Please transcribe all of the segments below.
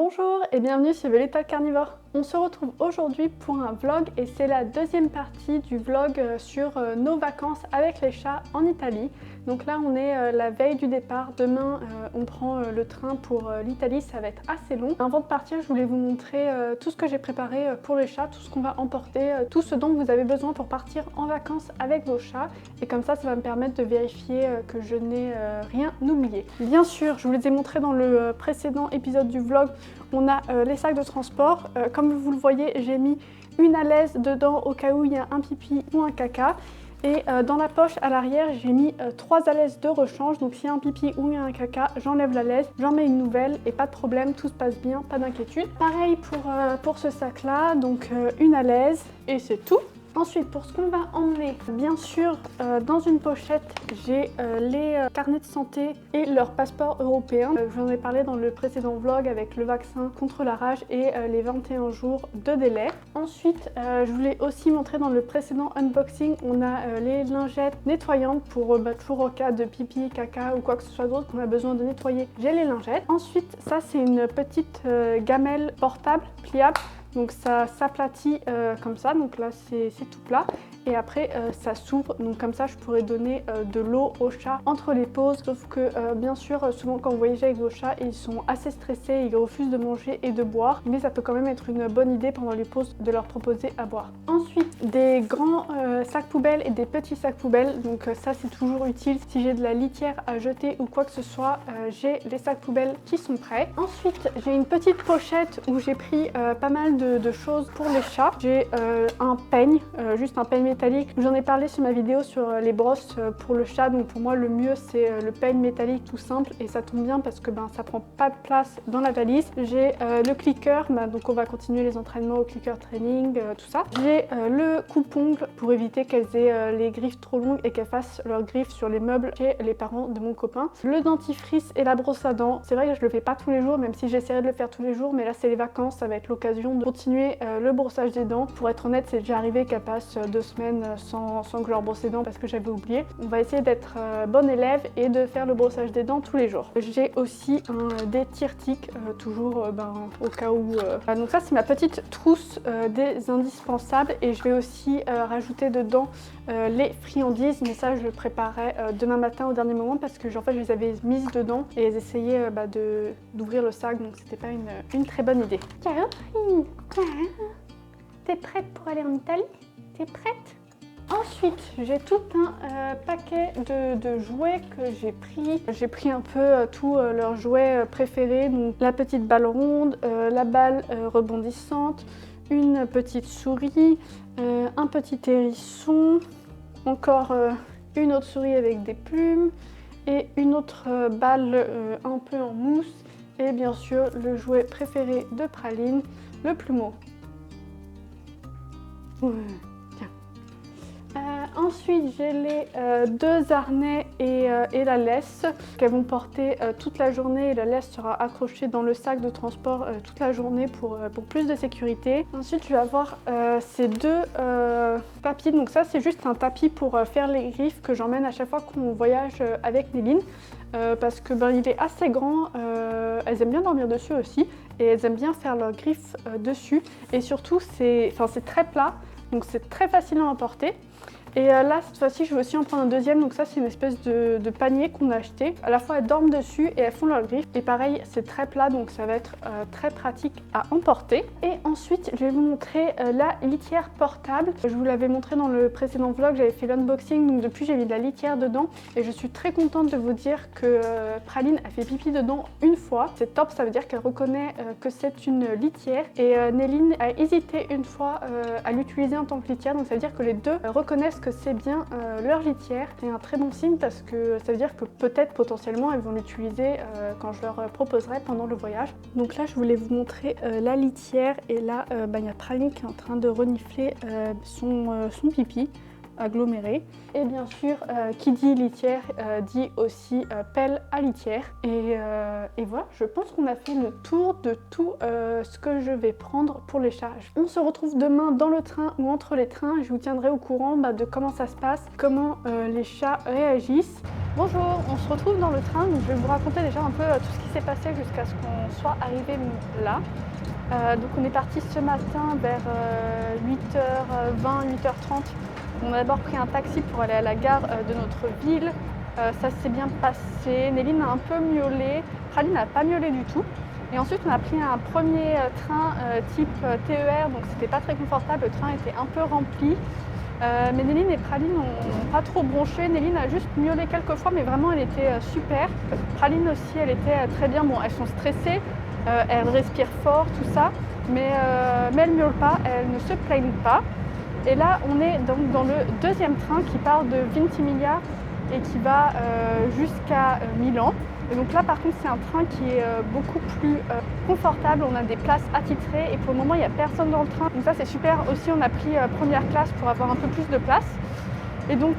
Bonjour et bienvenue sur Little Carnivore. On se retrouve aujourd'hui pour un vlog et c'est la deuxième partie du vlog sur nos vacances avec les chats en Italie. Donc là on est la veille du départ, demain on prend le train pour l'Italie, ça va être assez long. Avant de partir je voulais vous montrer tout ce que j'ai préparé pour les chats, tout ce qu'on va emporter, tout ce dont vous avez besoin pour partir en vacances avec vos chats et comme ça va me permettre de vérifier que je n'ai rien oublié. Bien sûr je vous les ai montrés dans le précédent épisode du vlog, on a les sacs de transport. Comme vous le voyez, j'ai mis une alaise dedans au cas où il y a un pipi ou un caca. Et dans la poche à l'arrière, j'ai mis 3 alaises de rechange. Donc s'il y a un pipi ou il y a un caca, j'enlève l'alaise, j'en mets une nouvelle et pas de problème, tout se passe bien, pas d'inquiétude. Pareil pour ce sac-là, donc une alaise et c'est tout. Ensuite, pour ce qu'on va emmener, bien sûr, dans une pochette, j'ai les carnets de santé et leur passeport européen. Je vous en ai parlé dans le précédent vlog avec le vaccin contre la rage et les 21 jours de délai. Ensuite, je vous l'ai aussi montré dans le précédent unboxing, on a les lingettes nettoyantes pour toujours au cas de pipi, caca ou quoi que ce soit d'autre qu'on a besoin de nettoyer, j'ai les lingettes. Ensuite, ça c'est une petite gamelle portable, pliable. Donc ça s'aplatit comme ça, donc là c'est tout plat et après ça s'ouvre, donc comme ça je pourrais donner de l'eau aux chats entre les pauses, sauf que bien sûr souvent quand vous voyagez avec vos chats ils sont assez stressés, ils refusent de manger et de boire, mais ça peut quand même être une bonne idée pendant les pauses de leur proposer à boire. Ensuite des grands sacs poubelles et des petits sacs poubelles, donc ça c'est toujours utile si j'ai de la litière à jeter ou quoi que ce soit, j'ai les sacs poubelles qui sont prêts. Ensuite j'ai une petite pochette où j'ai pris pas mal de choses pour les chats. J'ai un peigne, juste un peigne métallique. J'en ai parlé sur ma vidéo sur les brosses pour le chat, donc pour moi le mieux c'est le peigne métallique tout simple et ça tombe bien parce que ça prend pas de place dans la valise. J'ai le clicker, donc on va continuer les entraînements au clicker training, tout ça. J'ai le coupe-ongle pour éviter qu'elles aient les griffes trop longues et qu'elles fassent leurs griffes sur les meubles chez les parents de mon copain. Le dentifrice et la brosse à dents. C'est vrai que je le fais pas tous les jours, même si j'essaierai de le faire tous les jours, mais là c'est les vacances, ça va être l'occasion de continuer le brossage des dents. Pour être honnête, c'est déjà arrivé qu'elles passent 2 semaines sans que je leur brosse les dents parce que j'avais oublié. On va essayer d'être bonne élève et de faire le brossage des dents tous les jours. J'ai aussi des tire-tiques, toujours au cas où. Donc ça c'est ma petite trousse des indispensables et je vais aussi rajouter dedans les friandises, mais ça je le préparais demain matin au dernier moment parce que en fait je les avais mises dedans et elles essayaient d'ouvrir le sac, donc c'était pas une très bonne idée. Caroline, t'es prête pour aller en Italie? T'es prête? Ensuite, j'ai tout un paquet de jouets que j'ai pris. J'ai pris un peu tous leurs jouets préférés, donc la petite balle ronde, la balle rebondissante, une petite souris, un petit hérisson, encore une autre souris avec des plumes et une autre balle un peu en mousse et bien sûr le jouet préféré de Praline, le plumeau. Ensuite j'ai les 2 harnais et la laisse qu'elles vont porter toute la journée et la laisse sera accrochée dans le sac de transport toute la journée pour plus de sécurité. Ensuite je vais avoir ces 2 tapis, donc ça c'est juste un tapis pour faire les griffes que j'emmène à chaque fois qu'on voyage avec Néline. Parce que il est assez grand, elles aiment bien dormir dessus aussi et elles aiment bien faire leurs griffes dessus et surtout c'est très plat donc c'est très facile à emporter. Et là cette fois-ci je vais aussi en prendre un deuxième, donc ça c'est une espèce de panier qu'on a acheté. À la fois elles dorment dessus et elles font leurs griffes et pareil c'est très plat donc ça va être très pratique à emporter. Et ensuite je vais vous montrer la litière portable. Je vous l'avais montré dans le précédent vlog, j'avais fait l'unboxing, donc depuis j'ai mis de la litière dedans et je suis très contente de vous dire que Praline a fait pipi dedans une fois. C'est top, ça veut dire qu'elle reconnaît que c'est une litière et Néline a hésité une fois à l'utiliser en tant que litière, donc ça veut dire que les deux reconnaissent que c'est bien leur litière. C'est un très bon signe parce que ça veut dire que peut-être potentiellement elles vont l'utiliser quand je leur proposerai pendant le voyage. Donc là je voulais vous montrer la litière et là il y a Praline qui est en train de renifler son pipi. agglomérés. Et bien sûr, qui dit litière dit aussi pelle à litière. Et voilà, je pense qu'on a fait le tour de tout ce que je vais prendre pour les chats. On se retrouve demain dans le train ou entre les trains. Je vous tiendrai au courant de comment ça se passe, comment les chats réagissent. Bonjour, on se retrouve dans le train, donc je vais vous raconter déjà un peu tout ce qui s'est passé jusqu'à ce qu'on soit arrivé là. Donc on est parti ce matin vers 8h20, 8h30. On a d'abord pris un taxi pour aller à la gare de notre ville. Ça s'est bien passé, Néline a un peu miaulé, Praline n'a pas miaulé du tout. Et ensuite on a pris un premier train type TER, donc c'était pas très confortable, le train était un peu rempli. Mais Néline et Praline n'ont pas trop bronché. Néline a juste miaulé quelques fois, mais vraiment elle était super. Praline aussi, elle était très bien. Bon, elles sont stressées, elles respirent fort, tout ça, mais elles ne miaulent pas, elles ne se plaignent pas. Et là, on est donc dans le deuxième train qui part de Ventimiglia et qui va jusqu'à Milan. Et donc là, par contre, c'est un train qui est beaucoup plus confortable. On a des places attitrées et pour le moment, il n'y a personne dans le train. Donc ça, c'est super. Aussi, on a pris première classe pour avoir un peu plus de place. Et donc,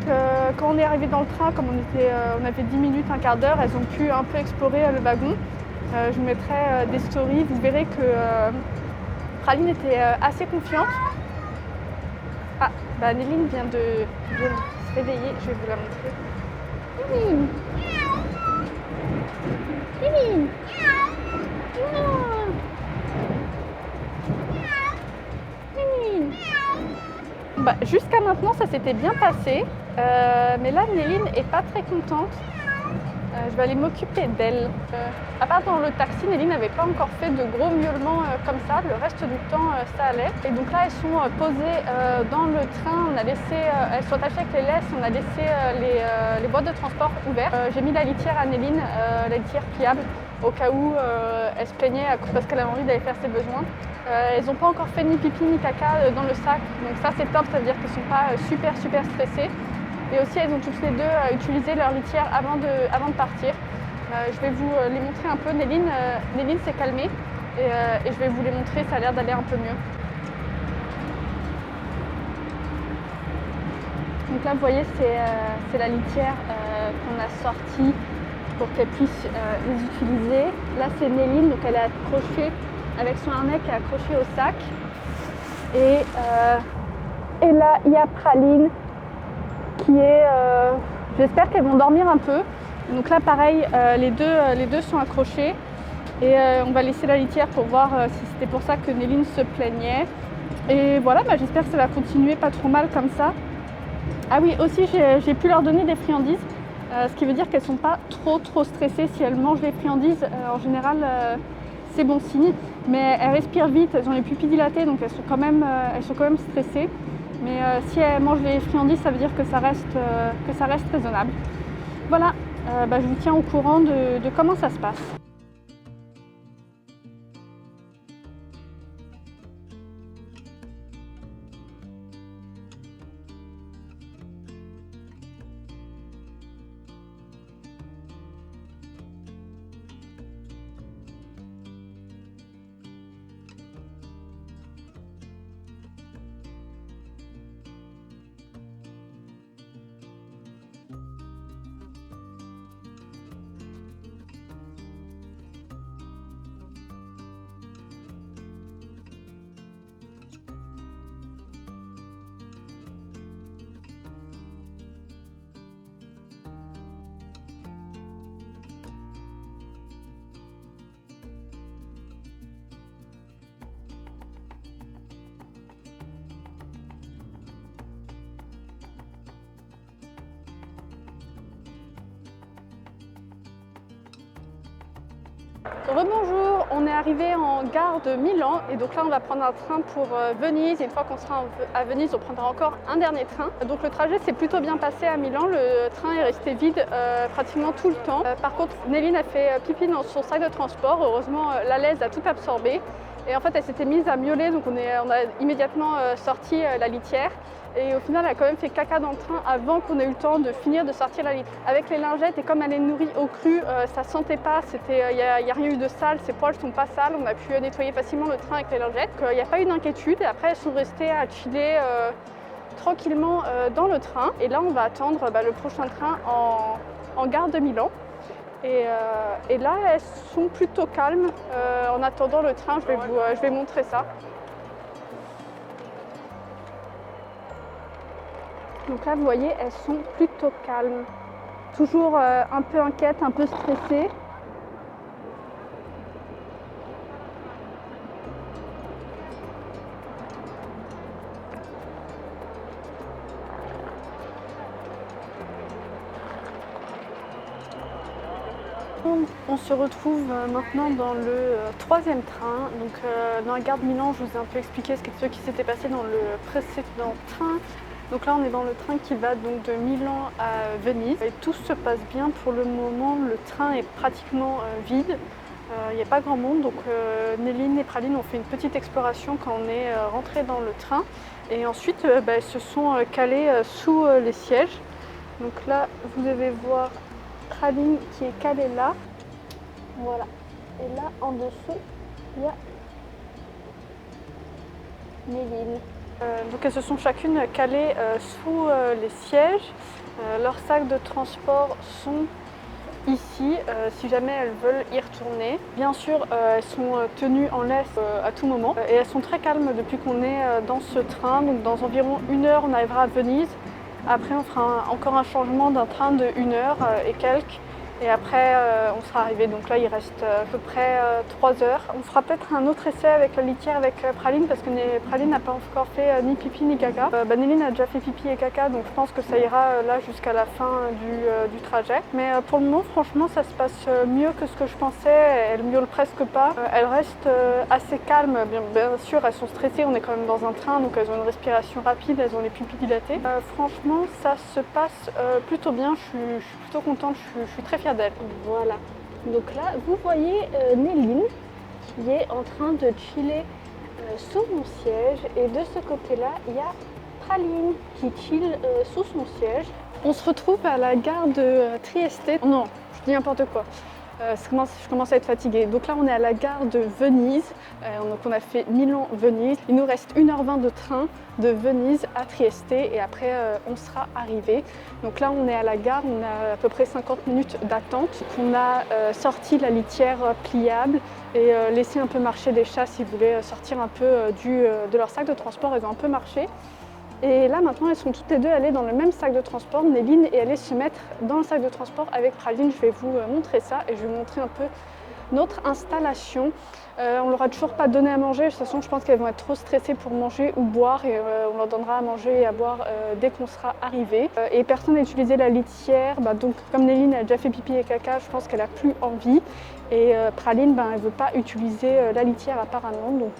quand on est arrivé dans le train, comme on avait 10 minutes, un quart d'heure, elles ont pu un peu explorer le wagon. Je vous mettrai des stories. Vous verrez que Praline était assez confiante. Ah, Néline vient de se réveiller. Je vais vous la montrer. Néline. Néline. Néline. Jusqu'à maintenant, ça s'était bien passé. Mais là, Néline est pas très contente. Je vais aller m'occuper d'elle. À part dans le taxi, Néline n'avait pas encore fait de gros miaulements comme ça. Le reste du temps, ça allait. Et donc là, elles sont posées dans le train. On a laissé, elles sont attachées avec les laisses. On a laissé les boîtes de transport ouvertes. J'ai mis la litière à Néline, la litière pliable, au cas où elle se plaignait parce qu'elle avait envie d'aller faire ses besoins. Elles n'ont pas encore fait ni pipi ni caca dans le sac. Donc ça, c'est top. Ça veut dire qu'elles ne sont pas super stressées. Et aussi, elles ont toutes les deux utilisé leur litière avant de partir. Je vais vous les montrer un peu. Néline s'est calmée et je vais vous les montrer. Ça a l'air d'aller un peu mieux. Donc là, vous voyez, c'est la litière qu'on a sortie pour qu'elle puisse les utiliser. Là, c'est Néline, donc elle est accrochée avec son harnais qui est accroché au sac. Et là, il y a Praline qui est... j'espère qu'elles vont dormir un peu. Donc là, pareil, les deux sont accrochés. Et on va laisser la litière pour voir si c'était pour ça que Néline se plaignait. Et voilà, j'espère que ça va continuer pas trop mal comme ça. Ah oui, aussi, j'ai pu leur donner des friandises. Ce qui veut dire qu'elles ne sont pas trop stressées. Si elles mangent les friandises, en général, c'est bon signe. Mais elles respirent vite, elles ont les pupilles dilatées, donc elles sont quand même stressées. Mais si elles mangent les friandises, ça veut dire que ça reste raisonnable. Voilà, je vous tiens au courant de comment ça se passe. Rebonjour, on est arrivé en gare de Milan et donc là on va prendre un train pour Venise et une fois qu'on sera à Venise on prendra encore un dernier train. Donc le trajet s'est plutôt bien passé à Milan, le train est resté vide pratiquement tout le temps. Par contre Néline a fait pipi dans son sac de transport, heureusement la laise a tout absorbé et en fait elle s'était mise à miauler donc on a immédiatement sorti la litière. Et au final, elle a quand même fait caca dans le train avant qu'on ait eu le temps de finir de sortir la litière. Avec les lingettes, et comme elle est nourrie au cru, ça sentait pas, il n'y a rien eu de sale, ses poils sont pas sales, on a pu nettoyer facilement le train avec les lingettes. Il n'y a pas eu d'inquiétude et après elles sont restées à chiller tranquillement dans le train. Et là, on va attendre le prochain train en gare de Milan. Et là, elles sont plutôt calmes en attendant le train. Je vais montrer ça. Donc là, vous voyez, elles sont plutôt calmes. Toujours un peu inquiètes, un peu stressées. On se retrouve maintenant dans le troisième train. Donc dans la gare de Milan, je vous ai un peu expliqué ce qui s'était passé dans le précédent train. Donc là, on est dans le train qui va donc de Milan à Venise. Et tout se passe bien pour le moment. Le train est pratiquement vide. Il n'y a pas grand monde. Donc Néline et Praline ont fait une petite exploration quand on est rentré dans le train. Et ensuite, elles se sont calées sous les sièges. Donc là, vous devez voir Praline qui est calée là. Voilà. Et là, en dessous, il y a Néline. Donc elles se sont chacune calées sous les sièges. Leurs sacs de transport sont ici, si jamais elles veulent y retourner. Bien sûr, elles sont tenues en laisse à tout moment. Et elles sont très calmes depuis qu'on est dans ce train. Donc dans environ 1 heure, on arrivera à Venise. Après, on fera encore un changement d'un train de 1 heure et quelques. Et après, on sera arrivé. Donc là, il reste à peu près 3 heures. On fera peut-être un autre essai avec la litière avec Praline parce que Praline n'a pas encore fait ni pipi ni caca. Néline a déjà fait pipi et caca, donc je pense que ça ira là jusqu'à la fin du trajet. Mais pour le moment, franchement, ça se passe mieux que ce que je pensais. Elles miaulent presque pas. Elles restent assez calmes. Bien sûr, elles sont stressées. On est quand même dans un train, donc elles ont une respiration rapide, elles ont les pupilles dilatées. Franchement, ça se passe plutôt bien. Je suis plutôt contente. Je suis très fière d'elle. Voilà. Donc là, vous voyez Néline qui est en train de chiller sous mon siège. Et de ce côté-là, il y a Praline qui chill sous son siège. On se retrouve à la gare de Trieste. Non, je dis n'importe quoi. Je commence à être fatiguée. Donc là, on est à la gare de Venise. Donc on a fait Milan-Venise. Il nous reste 1h20 de train de Venise à Trieste et après on sera arrivé. Donc là, on est à la gare. On a à peu près 50 minutes d'attente. On a sorti la litière pliable et laissé un peu marcher des chats s'ils voulaient sortir un peu de leur sac de transport. Ils ont un peu marché. Et là maintenant elles sont toutes les deux allées dans le même sac de transport. Néline est allée se mettre dans le sac de transport avec Praline. Je vais vous montrer ça et je vais vous montrer un peu notre installation. On leur a toujours pas donné à manger. De toute façon, je pense qu'elles vont être trop stressées pour manger ou boire et on leur donnera à manger et à boire dès qu'on sera arrivé. Et personne n'a utilisé la litière. Donc comme Néline a déjà fait pipi et caca, je pense qu'elle a plus envie. Et Praline, elle ne veut pas utiliser la litière apparemment, donc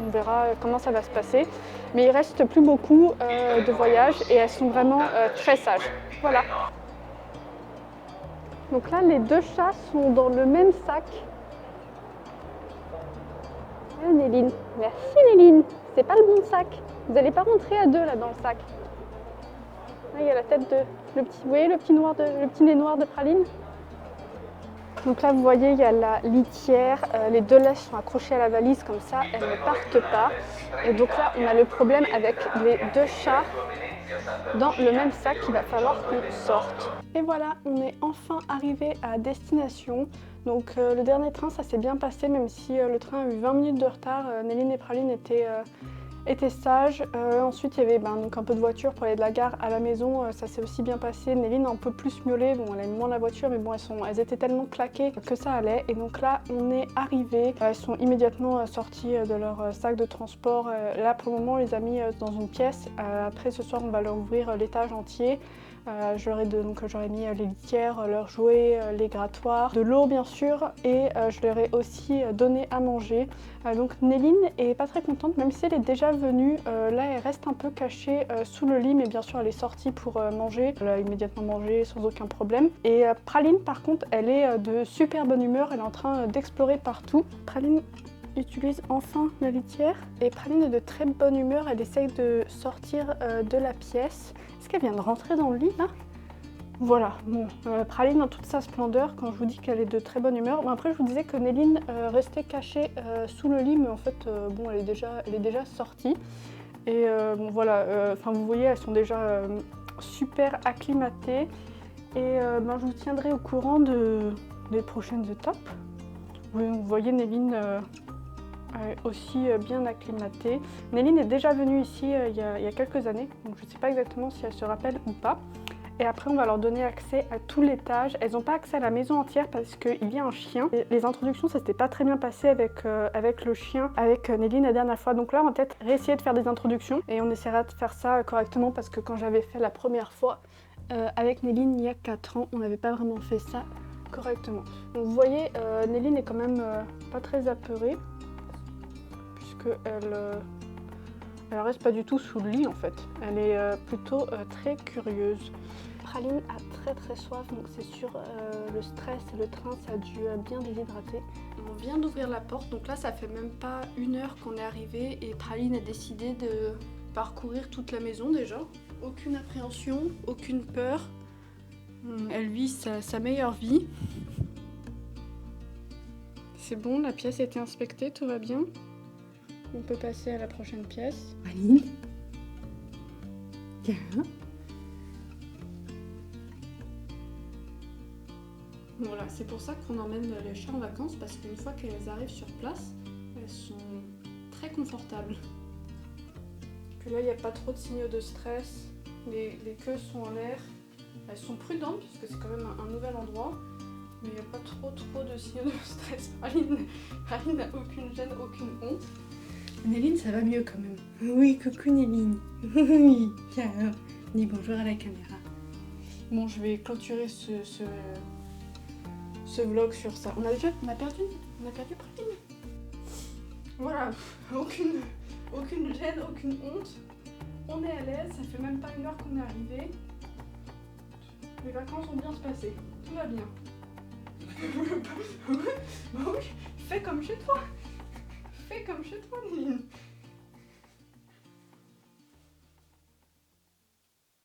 on verra comment ça va se passer. Mais il reste plus beaucoup de voyages et elles sont vraiment très sages. Voilà. Donc là, les deux chats sont dans le même sac. Ah, Néline. Merci Néline. C'est pas le bon sac. Vous n'allez pas rentrer à deux là dans le sac. Là, il y a la tête de vous voyez le petit nez noir de Praline. Donc là, vous voyez, il y a la litière. Les deux laisses sont accrochées à la valise comme ça, elles ne partent pas. Et donc là, on a le problème avec les deux chats dans le même sac qu'il va falloir qu'on sorte. Et voilà, on est enfin arrivé à destination. Donc le dernier train, ça s'est bien passé, même si le train a eu 20 minutes de retard. Néline et Praline étaient sages. Ensuite, il y avait donc un peu de voiture pour aller de la gare à la maison. Ça s'est aussi bien passé. Néline a un peu plus miaulé. Bon, elle aime moins la voiture, mais bon, elles étaient tellement claquées que ça allait. Et donc là, on est arrivé. Elles sont immédiatement sorties de leur sac de transport. Là, pour le moment, on les a mis dans une pièce. Après, ce soir, on va leur ouvrir l'étage entier. J'aurais mis les litières, leurs jouets, les grattoirs, de l'eau bien sûr, et je leur ai aussi donné à manger. Donc Néline est pas très contente, même si elle est déjà venue. Là, elle reste un peu cachée sous le lit, mais bien sûr, elle est sortie pour manger. Elle a immédiatement mangé sans aucun problème. Et Praline, par contre, elle est de super bonne humeur. Elle est en train d'explorer partout. Praline utilise enfin la litière et Praline est de très bonne humeur. Elle essaye de sortir de la pièce. Est-ce qu'elle vient de rentrer dans le lit là? Voilà, bon, Praline dans toute sa splendeur quand je vous dis qu'elle est de très bonne humeur. Bon, après je vous disais que Néline restait cachée sous le lit, mais en fait bon, elle est déjà sortie. Et bon voilà, vous voyez, elles sont déjà super acclimatées. Et je vous tiendrai au courant des prochaines étapes. Vous voyez, Néline est aussi bien acclimatée. Néline est déjà venue ici il y a quelques années, donc je ne sais pas exactement si elle se rappelle ou pas. Et après, on va leur donner accès à tout l'étage. Elles n'ont pas accès à la maison entière parce qu'il y a un chien. Et les introductions, ça s'était pas très bien passé avec le chien, avec Néline la dernière fois. Donc là, on va peut-être réessayer de faire des introductions et on essaiera de faire ça correctement parce que quand j'avais fait la première fois avec Néline il y a 4 ans, on n'avait pas vraiment fait ça correctement. Donc vous voyez, Néline est quand même pas très apeurée puisqu'elle elle reste pas du tout sous le lit en fait. Elle est plutôt très curieuse. Praline a très soif, donc c'est sûr le stress et le train ça a dû bien déshydrater. On vient d'ouvrir la porte, donc là ça fait même pas 1 heure qu'on est arrivé et Praline a décidé de parcourir toute la maison déjà. Aucune appréhension, aucune peur. Elle vit sa meilleure vie. C'est bon, la pièce a été inspectée, tout va bien. On peut passer à la prochaine pièce. Praline, tiens. Voilà, c'est pour ça qu'on emmène les chats en vacances, parce qu'une fois qu'elles arrivent sur place, elles sont très confortables. Puis là, il n'y a pas trop de signaux de stress, les queues sont en l'air, elles sont prudentes, parce que c'est quand même un nouvel endroit, mais il n'y a pas trop de signaux de stress. Praline n'a aucune gêne, aucune honte. Néline, ça va mieux quand même. Oui, coucou Néline. Oui, tiens, dis bonjour à la caméra. Bon, je vais clôturer ce vlog sur ça. On a perdu Praline. Voilà, aucune gêne, aucune honte. On est à l'aise, ça fait même pas 1 heure qu'on est arrivé. Les vacances vont bien se passer, tout va bien. Bah oui, fais comme chez toi. Fais comme chez toi, Néline.